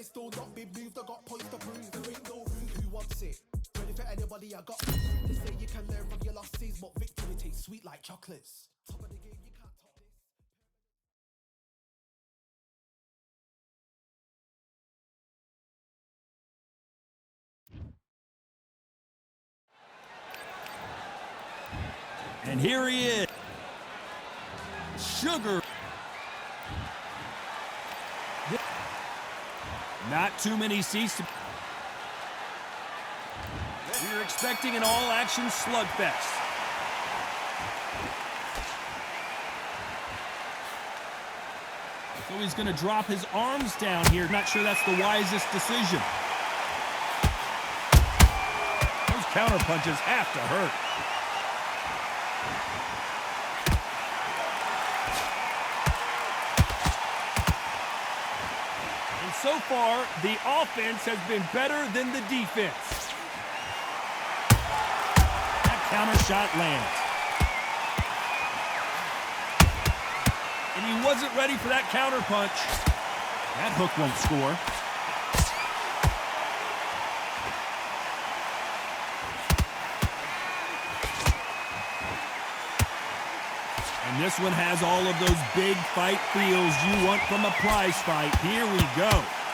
they still not been moved. I got points to prove. There ain't no room. Who wants it? Ready for anybody? I got. They say you can learn from your losses, but victory tastes sweet like chocolates. Top of the game, you can't top this. And here he is. Sugar. Not too many seats to... We're expecting an all-action slugfest. So he's going to drop his arms down here. Not sure that's the wisest decision. Those counter punches have to hurt. So far, the offense has been better than the defense. That counter shot lands. And he wasn't ready for that counter punch. That hook won't score. And this one has all of those big fight feels you want from a prize fight. Here we go.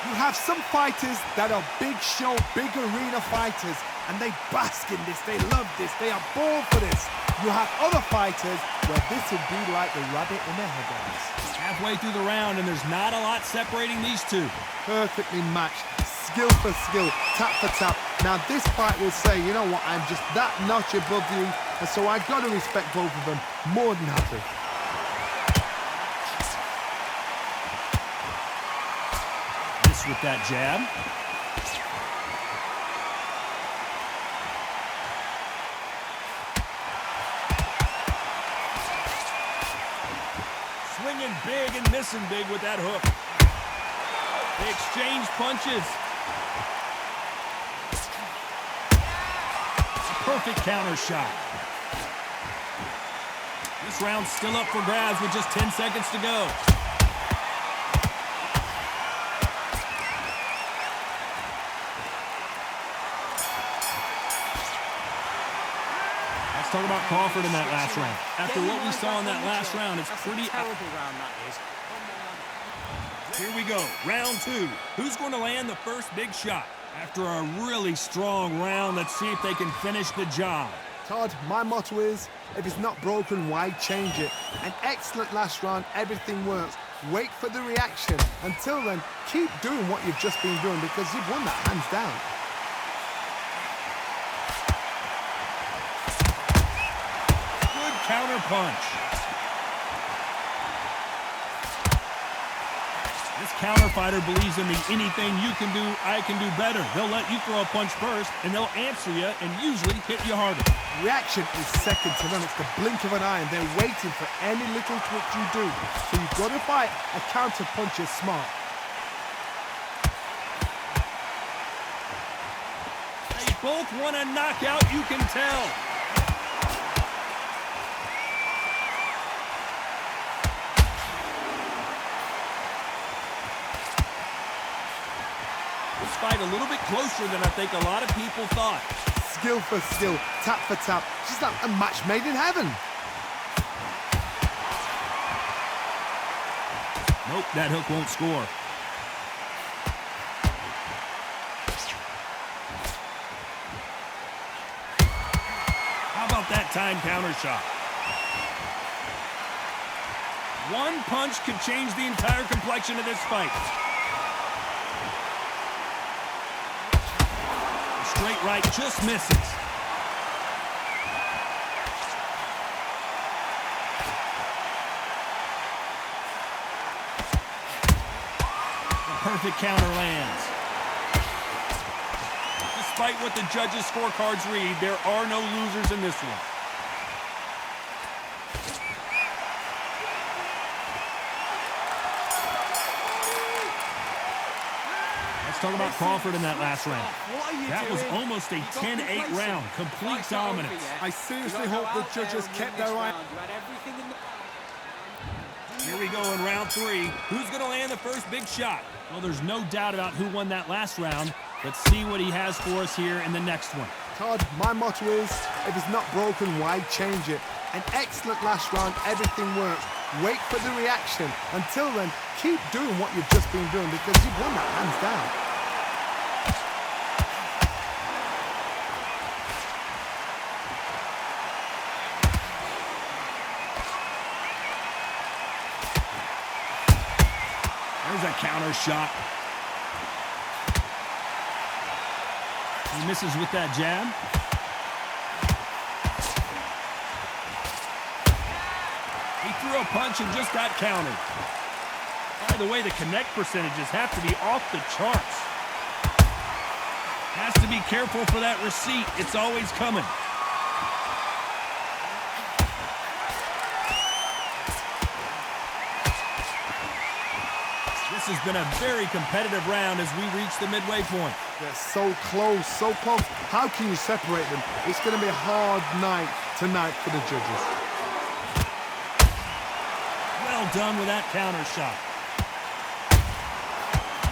You have some fighters that are big show, big arena fighters, and they bask in this, they love this, they are born for this. You have other fighters where this would be like the rabbit in the headlights. Halfway through the round, and there's not a lot separating these two. Perfectly matched, skill for skill, tap for tap. Now this fight will say, you know what, I'm just that notch above you, and so I've got to respect both of them more than happy. With that jab. Swinging big and missing big with that hook. They exchange punches. Perfect counter shot. This round's still up for grabs with just 10 seconds to go. Talk about Crawford in that last round. After what we saw in that last round, it's pretty terrible round that is. Here we go, round two. Who's going to land the first big shot? After a really strong round, let's see if they can finish the job. Todd, my motto is, if it's not broken, why change it? An excellent last round, everything works. Wait for the reaction. Until then, keep doing what you've just been doing because you've won that hands down. Counter punch. This counter fighter believes in the anything you can do, I can do better. They'll let you throw a punch first, and they'll answer you and usually hit you harder. Reaction is second to none. It's the blink of an eye, and they're waiting for any little twitch you do. So you've got to fight a counter punch is smart. They both want a knockout, you can tell. Fight a little bit closer than I think a lot of people thought. Skill for skill, tap for tap, just like a match made in heaven. Nope, that hook won't score. How about that time counter shot? One punch could change the entire complexion of this fight. Straight right just misses. The perfect counter lands. Despite what the judges' scorecards read, there are no losers in this one. Talk about Crawford in that last round. That was almost a 10-8 round. Complete dominance. I seriously hope the judges kept their eye. Here we go in round three. Who's going to land the first big shot? Well, there's no doubt about who won that last round. Let's see what he has for us here in the next one. Todd, my motto is, if it's not broken, why change it? An excellent last round, everything works. Wait for the reaction. Until then, keep doing what you've just been doing because you've won that hands down. There's a counter shot. He misses with that jab. He threw a punch and just got countered. By the way, the connect percentages have to be off the charts. Has to be careful for that receipt. It's always coming. This has been a very competitive round as we reach the midway point. They're so close, so close. How can you separate them? It's going to be a hard night tonight for the judges. Well done with that counter shot.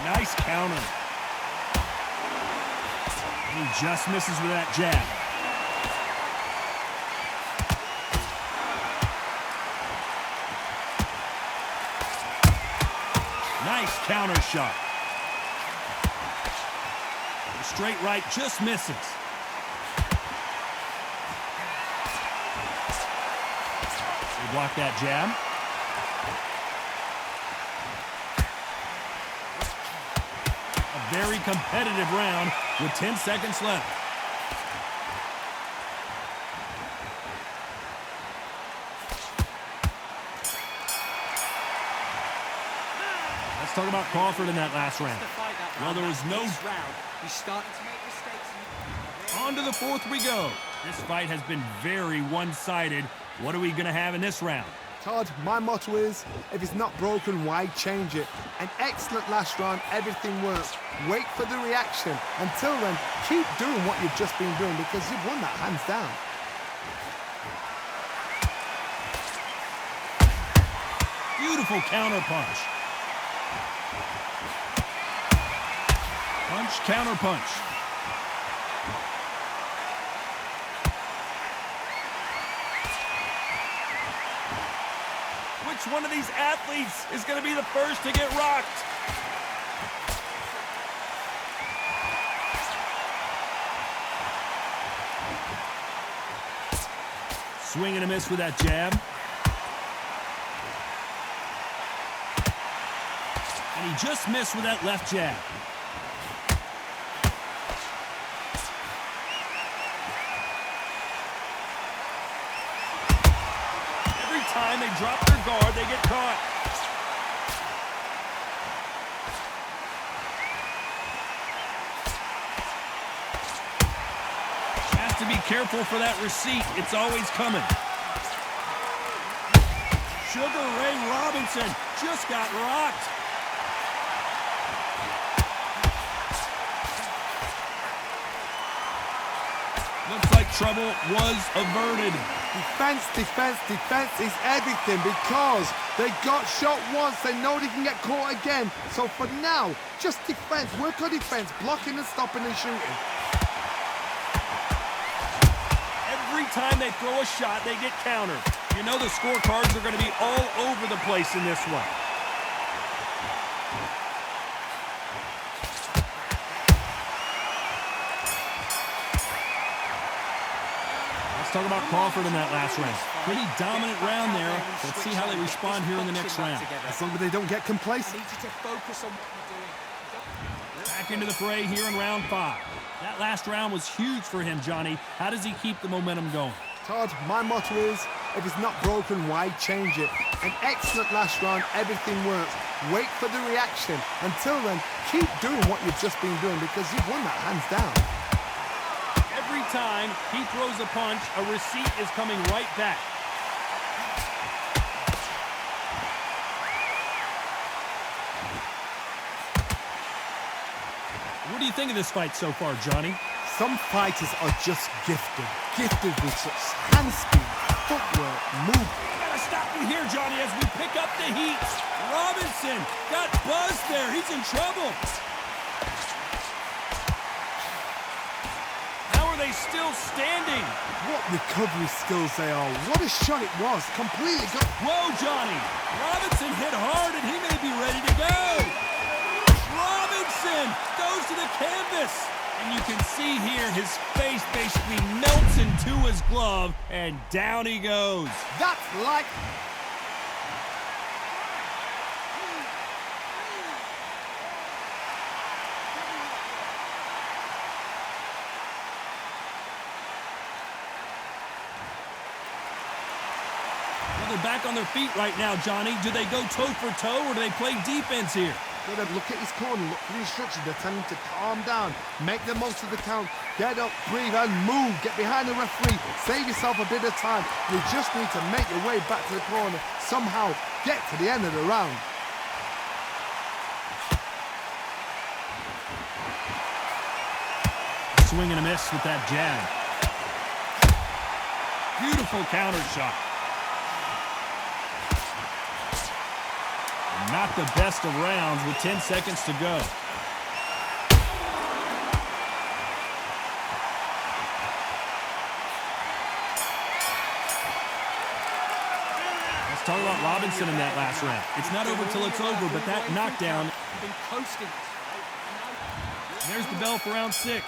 Nice counter. He just misses with that jab. Nice counter shot. The straight right just misses. They block that jab. A very competitive round with 10 seconds left. Let's talk about Crawford in that last round. Well, there was no... On to the fourth we go. This fight has been very one-sided. What are we going to have in this round? Todd, my motto is, if it's not broken, why change it? An excellent last round, everything works. Wait for the reaction. Until then, keep doing what you've just been doing because you've won that hands down. Beautiful counter punch. Punch, counter punch. Which one of these athletes is going to be the first to get rocked? Swing and a miss with that jab. And he just missed with that left jab. Every time they drop their guard, they get caught. Has to be careful for that receipt. It's always coming. Sugar Ray Robinson just got rocked. Looks like trouble was averted. Defense, defense, defense is everything because they got shot once. They know they can get caught again. So for now, just defense. Work on defense, blocking and stopping and shooting. Every time they throw a shot, they get countered. You know the scorecards are going to be all over the place in this one. Let's talk about Crawford in that last round. Pretty dominant round there. Let's see how they respond here in the next round. As long as they don't get complacent. Back into the fray here in round 5. That last round was huge for him, Johnny. How does he keep the momentum going? Todd, my motto is, if it's not broken, why change it? An excellent last round, everything works. Wait for the reaction. Until then, keep doing what you've just been doing because you've won that hands down. Every time he throws a punch, a receipt is coming right back. What do you think of this fight so far, Johnny? Some fighters are just gifted with such hand speed, footwork, movement. Got a stop you here, Johnny, as we pick up the heat. Robinson got buzzed there. He's in trouble. How are they still standing? What recovery skills they are. What a shot it was. Completely got... Whoa, Johnny. Robinson hit hard, and he may be ready to go. Robinson goes to the canvas. And you can see here his face basically melts into his glove, and down he goes. That's like... Well, they're back on their feet right now, Johnny. Do they go toe for toe, or do they play defense here? Look at his corner, look for the instructions. They're telling him to calm down, make the most of the count, get up, breathe, and move. Get behind the referee, save yourself a bit of time. You just need to make your way back to the corner, somehow get to the end of the round. Swing and a miss with that jab. Beautiful counter shot. Not the best of rounds with 10 seconds to go. Let's talk about Robinson in that last round. It's not over till it's over, but that knockdown. There's the bell for round 6.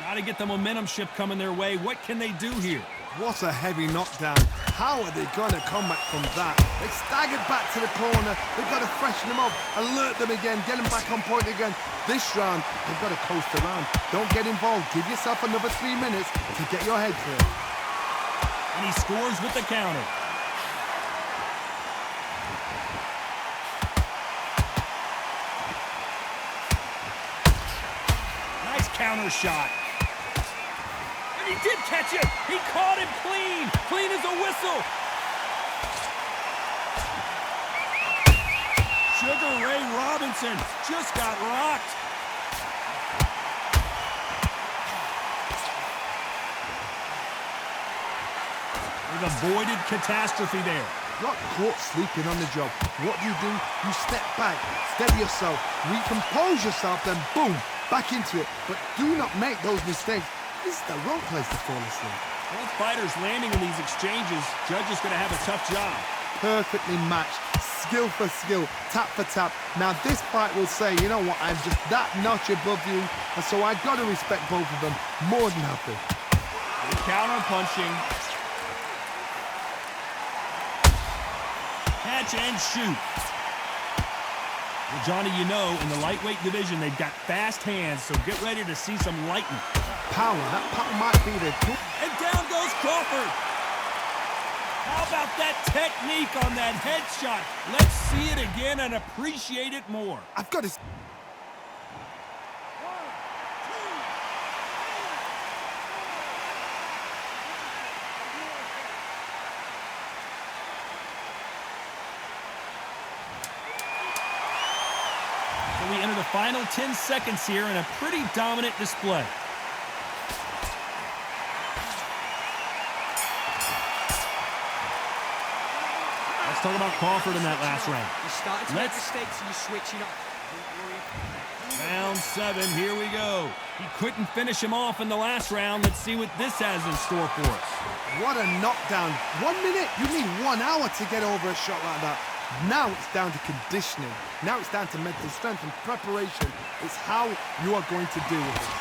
Got to get the momentum shift coming their way. What can they do here? What a heavy knockdown. How are they going to come back from that? They staggered back to the corner. They've got to freshen them up, alert them again, get them back on point again. This round, they've got to coast around. Don't get involved. Give yourself another 3 minutes to get your head clear. And he scores with the counter. Nice counter shot. He did catch it. He caught him clean. Clean as a whistle. Sugar Ray Robinson just got rocked. They've avoided catastrophe there. Got caught sleeping on the job. What do? You step back, steady yourself, recompose yourself, then boom, back into it. But do not make those mistakes. This is the wrong place to fall asleep. Both fighters landing in these exchanges. Judge is going to have a tough job. Perfectly matched, skill for skill, tap for tap. Now this fight will say, you know what, I'm just that notch above you, and so I've got to respect both of them more than happy. Counter punching. Catch and shoot. Well, Johnny, you know, in the lightweight division, they've got fast hands, so get ready to see some lightning. Power, that power might be the... And down goes Crawford. How about that technique on that headshot? Let's see it again and appreciate it more. I've got to... So we enter the final 10 seconds here in a pretty dominant display. Talk about Crawford in that last round. You started to make mistakes and you're switching up. Round 7, here we go. He couldn't finish him off in the last round. Let's see what this has in store for us. What a knockdown. 1 minute? You need 1 hour to get over a shot like that. Now it's down to conditioning. Now it's down to mental strength and preparation. It's how you are going to deal with it.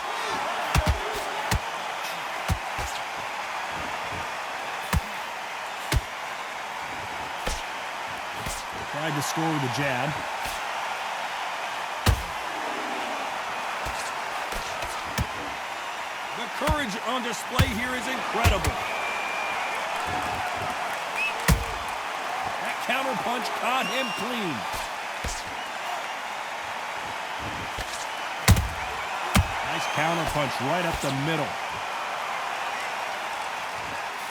Tried to score with a jab. The courage on display here is incredible. That counter punch caught him clean. Nice counter punch right up the middle.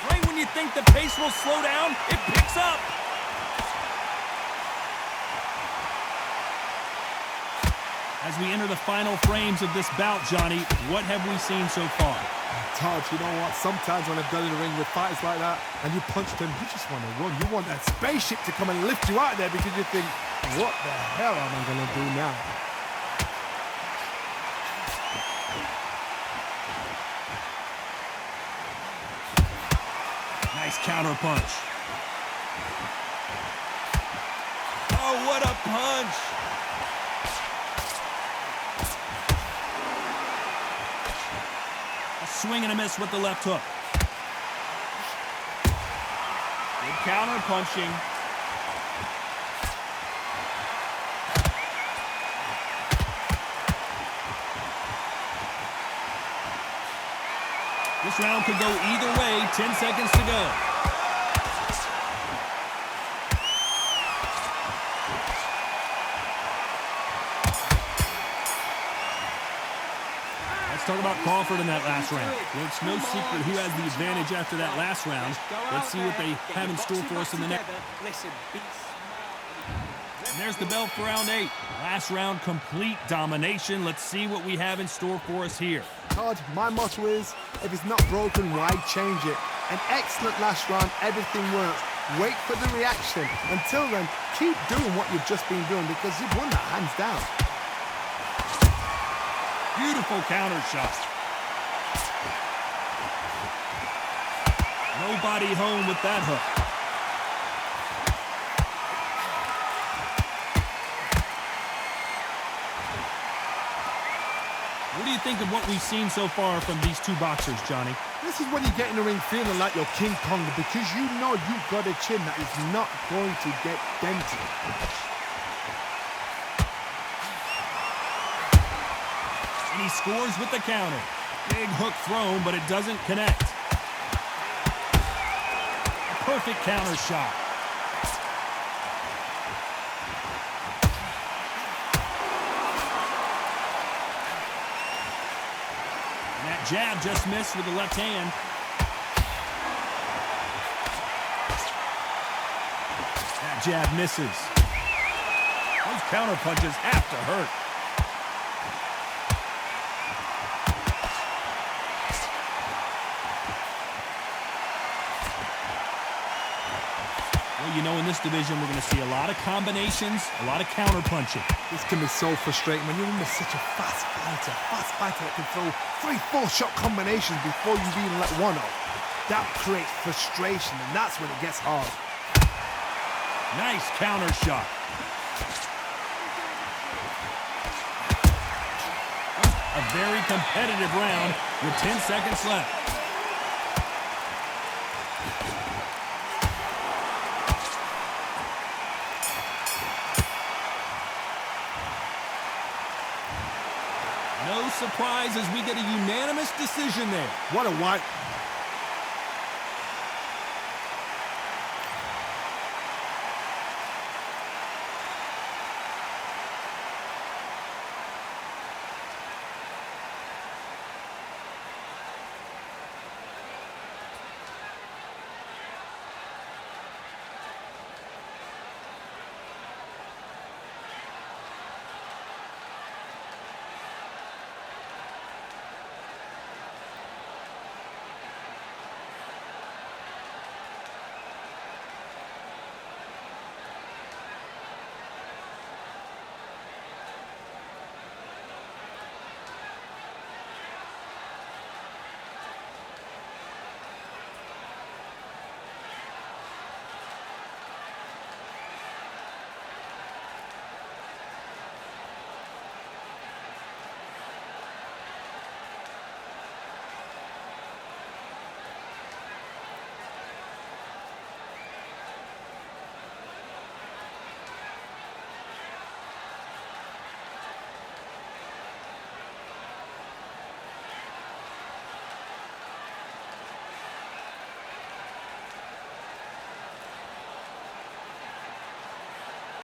Right when you think the pace will slow down, it picks up. As we enter the final frames of this bout, Johnny, what have we seen so far? Todd, you know what? Sometimes when I've done in the ring with fighters like that, and you punch them, you just want to run. You want that spaceship to come and lift you out of there because you think, what the hell am I going to do now? Nice counter punch. Oh, what a punch! A swing and a miss with the left hook. Good counter punching. This round could go either way. 10 seconds to go. Let's talk about Crawford in that last round. Well, it's no secret who has the advantage after that last round. Let's see what they have in store for us in the next. And there's the bell for round 8. Last round, complete domination. Let's see what we have in store for us here. Todd, my motto is, if it's not broken, why change it? An excellent last round, everything works. Wait for the reaction. Until then, keep doing what you've just been doing because you've won that hands down. Beautiful counter shot. Nobody home with that hook. What do you think of what we've seen so far from these two boxers, Johnny? This is when you get in the ring feeling like you're King Kong because you know you've got a chin that is not going to get dented. And he scores with the counter. Big hook thrown, but it doesn't connect. A perfect counter shot. And that jab just missed with the left hand. That jab misses. Those counter punches have to hurt. Well, you know, in this division, we're going to see a lot of combinations, a lot of counter punching. This can be so frustrating when you're in such a fast fighter that can throw 3-4 shot combinations before you've even let one off. That creates frustration, and that's when it gets hard. Nice counter shot. A very competitive round with 10 seconds left. No surprise as we get a unanimous decision there. What a